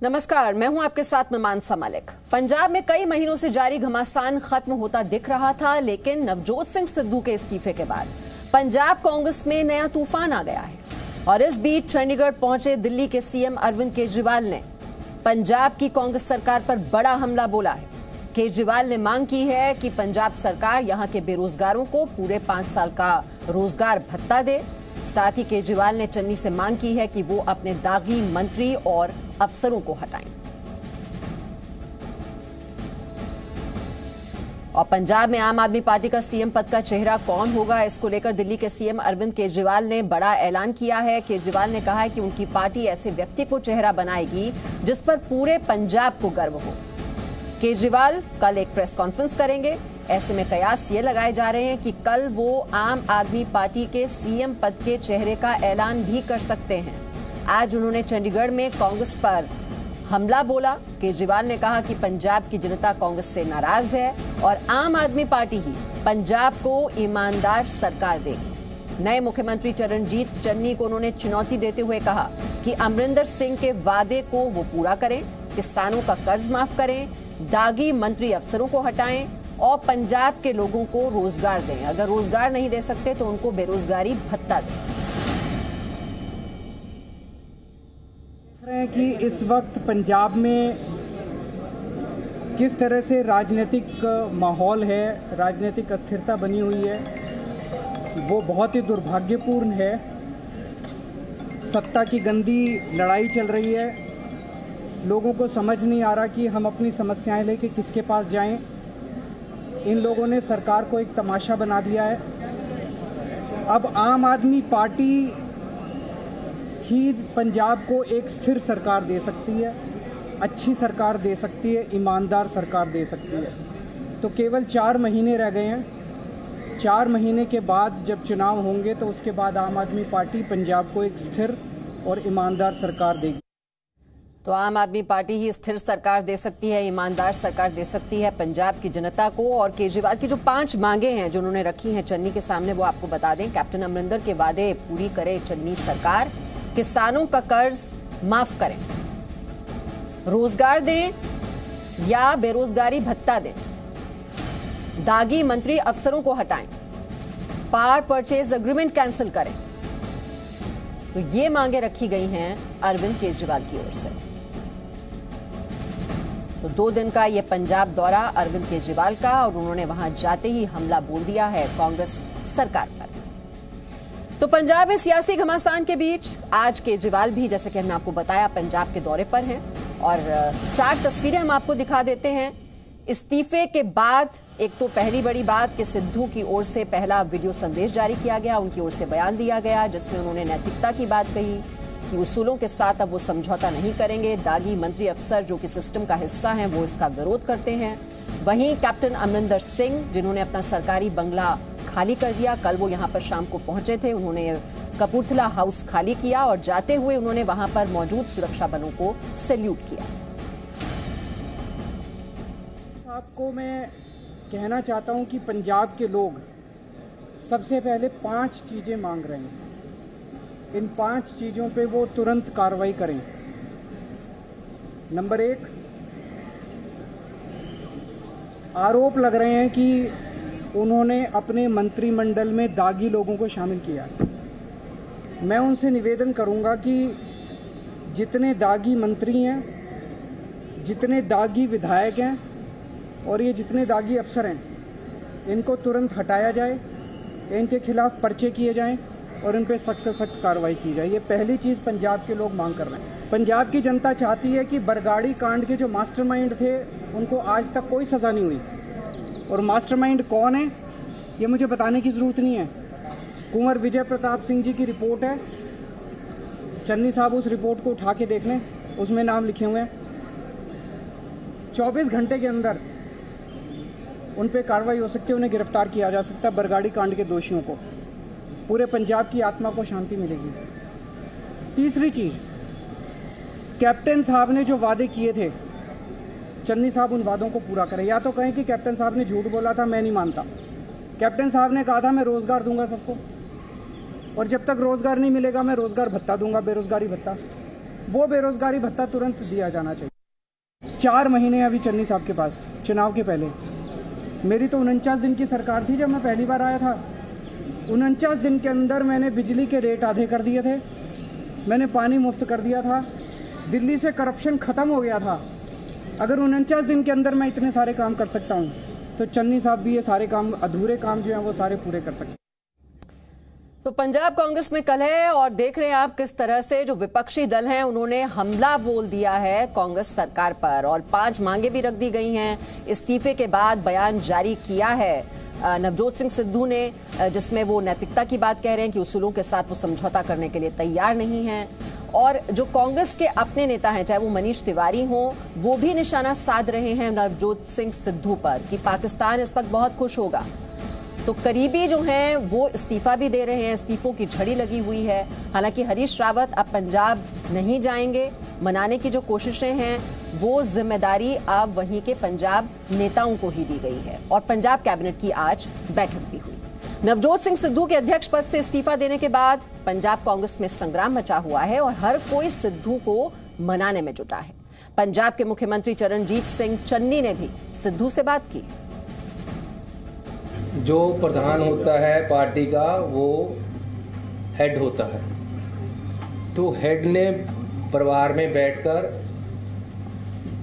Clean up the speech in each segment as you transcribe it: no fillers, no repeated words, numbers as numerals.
नमस्कार, मैं हूं आपके साथ में मानसा मलिक। पंजाब में कई महीनों से जारी घमासान खत्म होता दिख रहा था, लेकिन नवजोत सिंह सिद्धू के इस्तीफे के बाद पंजाब कांग्रेस में नया तूफान आ गया है। और इस बीच चंडीगढ़ पहुंचे दिल्ली के सीएम अरविंद केजरीवाल ने पंजाब की कांग्रेस सरकार पर बड़ा हमला बोला है। केजरीवाल ने मांग की है कि पंजाब सरकार यहां के बेरोजगारों को पूरे 5 साल का रोजगार भत्ता दे। साथ ही केजरीवाल ने चन्नी से मांग की है कि वो अपने दागी मंत्री और अफसरों को हटाएं। और पंजाब में आम आदमी पार्टी का सीएम पद का चेहरा कौन होगा, इसको लेकर दिल्ली के सीएम अरविंद केजरीवाल ने बड़ा ऐलान किया है। केजरीवाल ने कहा है कि उनकी पार्टी ऐसे व्यक्ति को चेहरा बनाएगी जिस पर पूरे पंजाब को गर्व हो। केजरीवाल कल एक प्रेस कॉन्फ्रेंस करेंगे। ऐसे में कयास ये लगाए जा रहे हैं कि कल वो आम आदमी पार्टी के सीएम पद के चेहरे का ऐलान भी कर सकते हैं। आज उन्होंने चंडीगढ़ में कांग्रेस पर हमला बोला। केजरीवाल ने कहा कि पंजाब की जनता कांग्रेस से नाराज है और आम आदमी पार्टी ही पंजाब को ईमानदार सरकार देगी। नए मुख्यमंत्री चरणजीत चन्नी को उन्होंने चुनौती देते हुए कहा कि अमरिंदर सिंह के वादे को वो पूरा करें, किसानों का कर्ज माफ करें, दागी मंत्री अफसरों को हटाएं और पंजाब के लोगों को रोजगार दें। अगर रोजगार नहीं दे सकते तो उनको बेरोजगारी भत्ता दें। कि इस वक्त पंजाब में किस तरह से राजनीतिक माहौल है, राजनीतिक अस्थिरता बनी हुई है, वो बहुत ही दुर्भाग्यपूर्ण है। सत्ता की गंदी लड़ाई चल रही है। लोगों को समझ नहीं आ रहा कि हम अपनी समस्याएं लेके किसके पास जाएं। इन लोगों ने सरकार को एक तमाशा बना दिया है। अब आम आदमी पार्टी ही पंजाब को एक स्थिर सरकार दे सकती है, अच्छी सरकार दे सकती है, ईमानदार सरकार दे सकती है। तो केवल 4 महीने रह गए हैं। 4 महीने के बाद जब चुनाव होंगे तो उसके बाद आम आदमी पार्टी पंजाब को एक स्थिर और ईमानदार सरकार देगी। तो आम आदमी पार्टी ही स्थिर सरकार दे सकती है, ईमानदार सरकार दे सकती है पंजाब की जनता को। और केजरीवाल की जो 5 मांगे हैं जो उन्होंने रखी हैं चन्नी के सामने, वो आपको बता दें। कैप्टन अमरिंदर के वादे पूरी करे चन्नी सरकार, किसानों का कर्ज माफ करें, रोजगार दें या बेरोजगारी भत्ता दें, दागी मंत्री अफसरों को हटाएं, पावर परचेज एग्रीमेंट कैंसिल करें। तो ये मांगे रखी गई हैं अरविंद केजरीवाल की ओर से। तो 2 दिन का ये पंजाब दौरा अरविंद केजरीवाल का, और उन्होंने वहां जाते ही हमला बोल दिया है कांग्रेस सरकार पर। तो पंजाब में सियासी घमासान के बीच आज केजरीवाल भी, जैसे कि हमने आपको बताया, पंजाब के दौरे पर हैं। और 4 तस्वीरें हम आपको दिखा देते हैं। इस्तीफे के बाद एक तो पहली बड़ी बात कि सिद्धू की ओर से पहला वीडियो संदेश जारी किया गया, उनकी ओर से बयान दिया गया जिसमें उन्होंने नैतिकता की बात कही कि उसूलों के साथ अब वो समझौता नहीं करेंगे। दागी मंत्री अफसर जो कि सिस्टम का हिस्सा हैं वो इसका विरोध करते हैं। वहीं कैप्टन अमरिंदर सिंह, जिन्होंने अपना सरकारी बंगला खाली कर दिया, कल वो यहां पर शाम को पहुंचे थे, उन्होंने कपूरथला हाउस खाली किया और जाते हुए उन्होंने वहां पर मौजूद सुरक्षा बलों को सैल्यूट किया। आपको मैं कहना चाहता हूं कि पंजाब के लोग सबसे पहले 5 चीजें मांग रहे हैं। इन 5 चीजों पे वो तुरंत कार्रवाई करें। नंबर 1, आरोप लग रहे हैं कि उन्होंने अपने मंत्रिमंडल में दागी लोगों को शामिल किया। मैं उनसे निवेदन करूंगा कि जितने दागी मंत्री हैं, जितने दागी विधायक हैं और ये जितने दागी अफसर हैं, इनको तुरंत हटाया जाए, इनके खिलाफ पर्चे किए जाएं और इन पे सख्त से सख्त कार्रवाई की जाए। ये पहली चीज पंजाब के लोग मांग कर रहे हैं। पंजाब की जनता चाहती है कि बरगाड़ी कांड के जो मास्टरमाइंड थे उनको आज तक कोई सजा नहीं हुई। और मास्टरमाइंड कौन है ये मुझे बताने की जरूरत नहीं है। कुंवर विजय प्रताप सिंह जी की रिपोर्ट है, चन्नी साहब उस रिपोर्ट को उठा के देख लें, उसमें नाम लिखे हुए हैं। 24 घंटे के अंदर उन पे कार्रवाई हो सकती है, उन्हें गिरफ्तार किया जा सकता है, बरगाड़ी कांड के दोषियों को। पूरे पंजाब की आत्मा को शांति मिलेगी। तीसरी चीज, कैप्टन साहब ने जो वादे किए थे, चन्नी साहब उन वादों को पूरा करें। या तो कहें कि कैप्टन साहब ने झूठ बोला था, मैं नहीं मानता। कैप्टन साहब ने कहा था मैं रोजगार दूंगा सबको, और जब तक रोजगार नहीं मिलेगा मैं रोजगार भत्ता दूंगा, बेरोजगारी भत्ता। वो बेरोजगारी भत्ता तुरंत दिया जाना चाहिए। 4 महीने अभी चन्नी साहब के पास चुनाव के पहले, मेरी तो 49 दिन की सरकार थी जब मैं पहली बार आया था। 49 दिन के अंदर मैंने बिजली के रेट आधे कर दिए थे, मैंने पानी मुफ्त कर दिया था, दिल्ली से करप्शन खत्म हो गया था। अगर 49 दिन के अंदर मैं इतने सारे काम कर सकता हूँ तो चन्नी साहब भी ये सारे काम, अधूरे काम जो हैं वो सारे पूरे कर सकते हैं। तो पंजाब कांग्रेस में कल है और देख रहे हैं आप किस तरह से जो विपक्षी दल हैं उन्होंने हमला बोल दिया है कांग्रेस सरकार पर और 5 मांगे भी रख दी गई हैं। इस्तीफे के बाद बयान जारी किया है नवजोत सिंह सिद्धू ने, जिसमें वो नैतिकता की बात कह रहे हैं कि उसूलों के साथ वो समझौता करने के लिए तैयार नहीं हैं। और जो कांग्रेस के अपने नेता हैं, चाहे वो मनीष तिवारी हों, वो भी निशाना साध रहे हैं नवजोत सिंह सिद्धू पर कि पाकिस्तान इस वक्त बहुत खुश होगा। तो करीबी जो हैं वो इस्तीफा भी दे रहे हैं, इस्तीफों की झड़ी लगी हुई है। हालांकि हरीश रावत अब पंजाब नहीं जाएंगे, मनाने की जो कोशिशें हैं वो जिम्मेदारी अब वहीं के पंजाब नेताओं को ही दी गई है। और पंजाब कैबिनेट की आज बैठक भी हुई। नवजोत सिंह सिद्धू के अध्यक्ष पद से इस्तीफा देने के बाद पंजाब कांग्रेस में संग्राम मचा हुआ है और हर कोई सिद्धू को मनाने में जुटा है। पंजाब के मुख्यमंत्री चरणजीत सिंह चन्नी ने भी सिद्धू से बात की। जो प्रधान होता है पार्टी का वो हेड होता है, तो हेड ने परिवार में बैठकर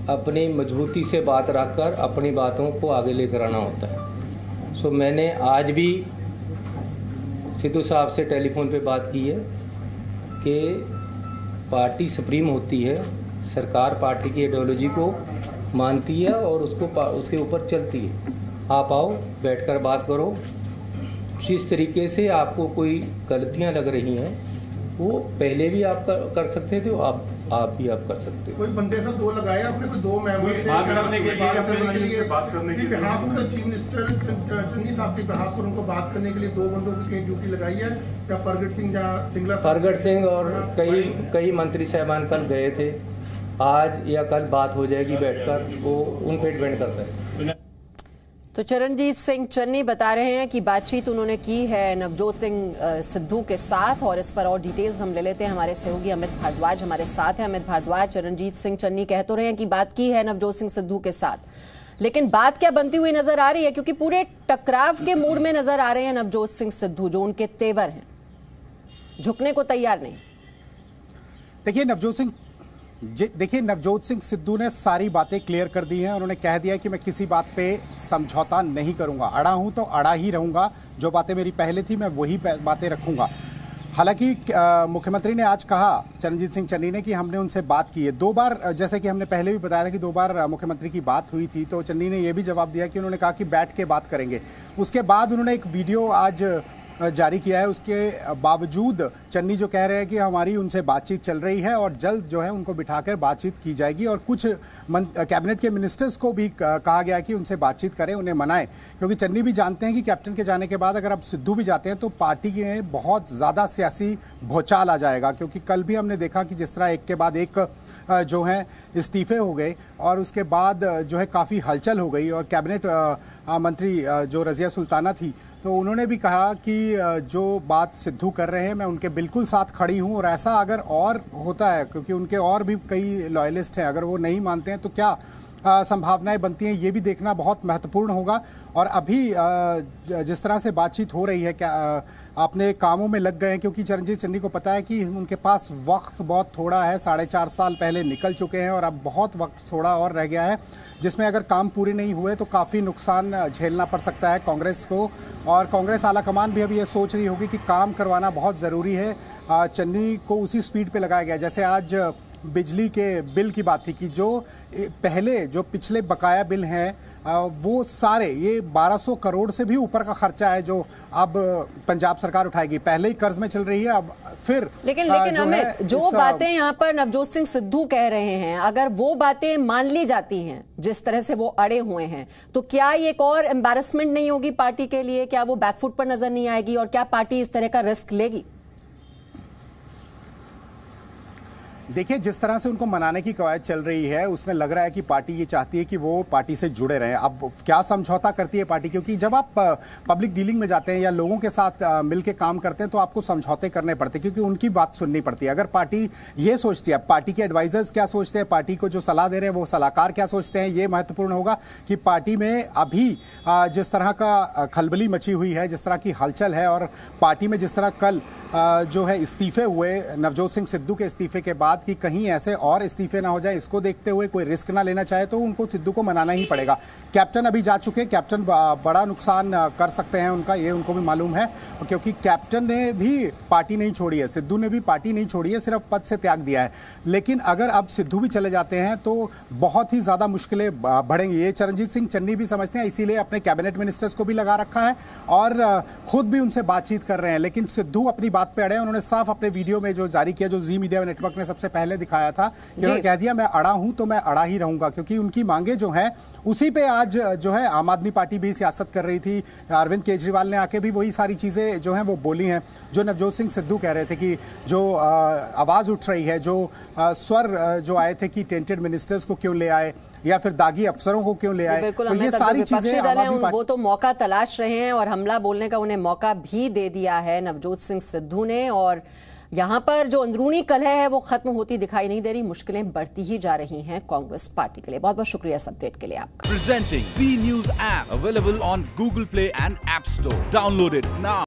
अपनी मजबूती से बात रखकर अपनी बातों को आगे लेकर आना होता है। सो मैंने आज भी सिद्धू साहब से टेलीफोन पे बात की है कि पार्टी सुप्रीम होती है, सरकार पार्टी की आइडियोलॉजी को मानती है और उसके ऊपर चलती है। आप आओ, बैठकर बात करो, जिस तरीके से आपको कोई गलतियां लग रही हैं वो पहले भी आप कर सकते थे, आप भी आप कर सकते हो। कोई बंदे से 2 लगाए आपने, कोई 2 मेंबर बात करने के लिए behalf of the chief minister Channi साहब के बिहाफ पर उनको बात करने के लिए 2 बंदों की कहीं ड्यूटी लगाई है या प्रगट सिंह या सिंगला? प्रगट सिंह और कई मंत्री साहबान कल गए थे, आज या कल बात हो जाएगी बैठकर, वो उन पे डिपेंड करता है। तो चरणजीत सिंह चन्नी बता रहे हैं कि बातचीत उन्होंने की है नवजोत सिंह सिद्धू के साथ और इस पर और डिटेल्स हम ले लेते हैं। हमारे सहयोगी अमित भारद्वाज हमारे साथ हैं। अमित भारद्वाज, चरणजीत सिंह चन्नी कह तो रहे हैं कि बात की है नवजोत सिंह सिद्धू के साथ, लेकिन बात क्या बनती हुई नजर आ रही है? क्योंकि पूरे टकराव के मूड में नजर आ रहे हैं नवजोत सिंह सिद्धू, जो उनके तेवर हैं, झुकने को तैयार नहीं। देखिए नवजोत सिंह सिद्धू ने सारी बातें क्लियर कर दी हैं। उन्होंने कह दिया कि मैं किसी बात पे समझौता नहीं करूंगा, अड़ा हूं तो अड़ा ही रहूंगा, जो बातें मेरी पहले थी मैं वही बातें रखूंगा। हालांकि मुख्यमंत्री ने आज कहा, चरणजीत सिंह चन्नी ने, कि हमने उनसे बात की है 2 बार, जैसे कि हमने पहले भी बताया था कि 2 बार मुख्यमंत्री की बात हुई थी। तो चन्नी ने यह भी जवाब दिया कि उन्होंने कहा कि बैठ के बात करेंगे। उसके बाद उन्होंने एक वीडियो आज जारी किया है। उसके बावजूद चन्नी जो कह रहे हैं कि हमारी उनसे बातचीत चल रही है और जल्द जो है उनको बिठाकर बातचीत की जाएगी और कुछ कैबिनेट के मिनिस्टर्स को भी कहा गया कि उनसे बातचीत करें, उन्हें मनाएं, क्योंकि चन्नी भी जानते हैं कि कैप्टन के जाने के बाद अगर अब सिद्धू भी जाते हैं तो पार्टी में बहुत ज़्यादा सियासी भूचाल आ जाएगा। क्योंकि कल भी हमने देखा कि जिस तरह एक के बाद एक जो है इस्तीफे हो गए और उसके बाद जो है काफ़ी हलचल हो गई। और कैबिनेट मंत्री जो रज़िया सुल्ताना थी, तो उन्होंने भी कहा कि जो बात सिद्धू कर रहे हैं मैं उनके बिल्कुल साथ खड़ी हूं और ऐसा अगर और होता है, क्योंकि उनके और भी कई लॉयलिस्ट हैं, अगर वो नहीं मानते हैं तो क्या संभावनाएं बनती हैं, ये भी देखना बहुत महत्वपूर्ण होगा। और अभी जिस तरह से बातचीत हो रही है, क्या अपने कामों में लग गए हैं, क्योंकि चरणजीत चन्नी को पता है कि उनके पास वक्त बहुत थोड़ा है, 4.5 साल पहले निकल चुके हैं और अब बहुत वक्त थोड़ा और रह गया है, जिसमें अगर काम पूरे नहीं हुए तो काफ़ी नुकसान झेलना पड़ सकता है कांग्रेस को। और कांग्रेस आलाकमान भी अभी ये सोच रही होगी कि काम करवाना बहुत ज़रूरी है। चन्नी को उसी स्पीड पे लगाया गया, जैसे आज बिजली के बिल की बात थी कि जो पिछले बकाया बिल हैं वो सारे, ये 1200 करोड़ से भी ऊपर का खर्चा है जो अब पंजाब सरकार उठाएगी। पहले ही कर्ज में चल रही है, अब फिर लेकिन अमित, जो बातें यहाँ पर नवजोत सिंह सिद्धू कह रहे हैं, अगर वो बातें मान ली जाती हैं जिस तरह से वो अड़े हुए हैं, तो क्या ये एक और एम्बैरेसमेंट नहीं होगी पार्टी के लिए? क्या वो बैकफुट पर नजर नहीं आएगी और क्या पार्टी इस तरह का रिस्क लेगी? देखिए, जिस तरह से उनको मनाने की कवायद चल रही है उसमें लग रहा है कि पार्टी ये चाहती है कि वो पार्टी से जुड़े रहें। अब क्या समझौता करती है पार्टी, क्योंकि जब आप पब्लिक डीलिंग में जाते हैं या लोगों के साथ मिलकर काम करते हैं तो आपको समझौते करने पड़ते हैं, क्योंकि उनकी बात सुननी पड़ती है। अगर पार्टी ये सोचती है, पार्टी के एडवाइजर्स क्या सोचते हैं, पार्टी को जो सलाह दे रहे हैं वो सलाहकार क्या सोचते हैं, ये महत्वपूर्ण होगा कि पार्टी में अभी जिस तरह का खलबली मची हुई है, जिस तरह की हलचल है, और पार्टी में जिस तरह कल जो है इस्तीफे हुए नवजोत सिंह सिद्धू के इस्तीफे के बाद, कि कहीं ऐसे और इस्तीफे ना हो जाए, इसको देखते हुए कोई रिस्क ना लेना चाहे तो उनको सिद्धू को मनाना ही पड़ेगा। कैप्टन अभी जा चुके हैं, कैप्टन बड़ा नुकसान कर सकते हैं उनका, ये उनको भी मालूम है, क्योंकि कैप्टन ने भी पार्टी नहीं छोड़ी है, सिद्धू ने भी पार्टी नहीं छोड़ी है, सिर्फ पद से त्याग दिया है। लेकिन अगर अब सिद्धू भी चले जाते हैं तो बहुत ही ज़्यादा मुश्किलें बढ़ेंगी। ये चरणजीत सिंह चन्नी भी समझते हैं, इसीलिए अपने कैबिनेट मिनिस्टर्स को भी लगा रखा है और खुद भी उनसे बातचीत कर रहे हैं। लेकिन सिद्धू अपनी बात पे अड़े हैं। उन्होंने साफ अपने वीडियो में जो जारी किया, जो जी मीडिया नेटवर्क ने सबसे पहले दिखाया था, कि उन्होंने कह दिया मैं अड़ा हूं तो मैं अड़ा ही रहूंगा, क्योंकि उनकी मांगे जो हैं उसी पे आज जो है आम आदमी पार्टी भी सियासत कर रही थी। अरविंद केजरीवाल ने आके भी वही सारी चीज़ें जो हैं वो बोली हैं जो नवजोत सिंह सिद्धू कह रहे थे, कि जो आवाज़ उठ रही है, जो स्वर जो आए थे कि टेंटेड मिनिस्टर्स को क्यों ले आए या फिर दागी अफसरों को क्यों ले आए, तो ये सारी चीजें वो तो मौका तलाश रहे हैं और हमला बोलने का उन्हें मौका भी दे दिया है नवजोत सिंह सिद्धू ने। और यहाँ पर जो अंदरूनी कलह है वो खत्म होती दिखाई नहीं दे रही, मुश्किलें बढ़ती ही जा रही हैं कांग्रेस पार्टी के लिए। बहुत बहुत शुक्रिया इस अपडेट के लिए आपका। Presenting B News app available on Google Play and App Store. Download it now.